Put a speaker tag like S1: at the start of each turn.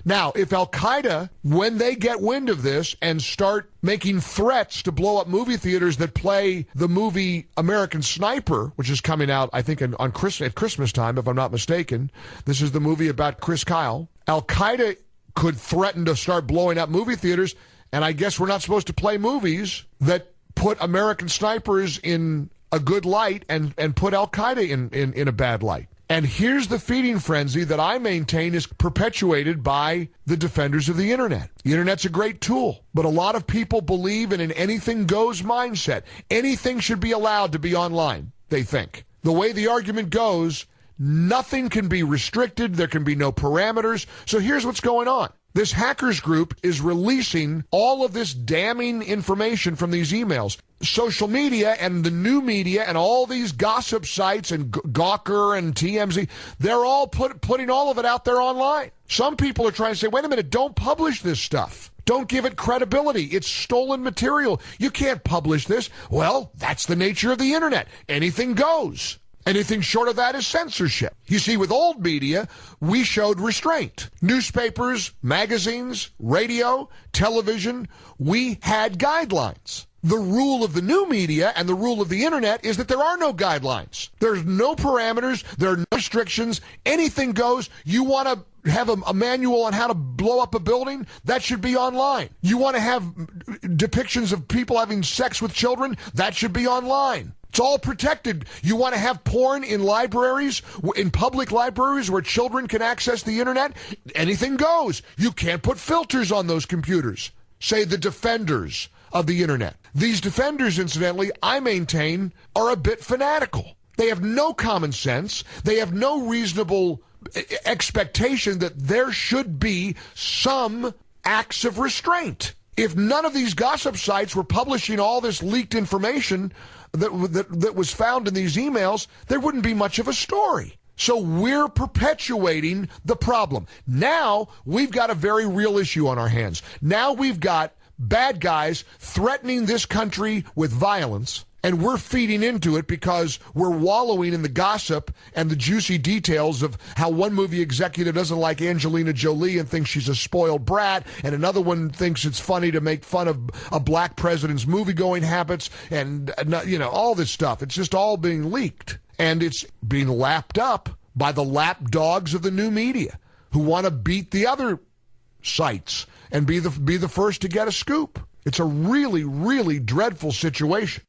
S1: Now, if Al-Qaeda, when they get wind of this and start making threats to blow up movie theaters that play the movie American Sniper, which is coming out, I think, at Christmas time, if I'm not mistaken. This is the movie about Chris Kyle. Al-Qaeda could threaten to start blowing up movie theaters, and I guess we're not supposed to play movies that put American snipers in a good light and put Al-Qaeda in a bad light. And here's the feeding frenzy that I maintain is perpetuated by the defenders of the internet. The internet's a great tool, but a lot of people believe in an anything goes mindset. Anything should be allowed to be online, they think. The way the argument goes, nothing can be restricted. There can be no parameters. So here's what's going on. This hackers group is releasing all of this damning information from these emails. Social media and the new media and all these gossip sites and Gawker and TMZ, they're all putting all of it out there online. Some people are trying to say, wait a minute, don't publish this stuff. Don't give it credibility. It's stolen material. You can't publish this. Well, that's the nature of the internet. Anything goes. Anything short of that is censorship. You see, with old media, we showed restraint. Newspapers, magazines, radio, television, we had guidelines. The rule of the new media and the rule of the internet is that there are no guidelines. There's no parameters. There are no restrictions. Anything goes. You want to have a manual on how to blow up a building? That should be online. You want to have depictions of people having sex with children? That should be online. It's all protected. You want to have porn in libraries, in public libraries where children can access the internet? Anything goes. You can't put filters on those computers. Say the defenders of the internet. These defenders, incidentally, I maintain, are a bit fanatical. They have no common sense. They have no reasonable expectation that there should be some acts of restraint. If none of these gossip sites were publishing all this leaked information that was found in these emails, there wouldn't be much of a story. So we're perpetuating the problem. Now we've got a very real issue on our hands. Now we've got bad guys threatening this country with violence, and we're feeding into it because we're wallowing in the gossip and the juicy details of how one movie executive doesn't like Angelina Jolie and thinks she's a spoiled brat, and another one thinks it's funny to make fun of a black president's movie-going habits, and, all this stuff. It's just all being leaked, and it's being lapped up by the lap dogs of the new media who want to beat the other sites and be the first to get a scoop. It's a really, really dreadful situation.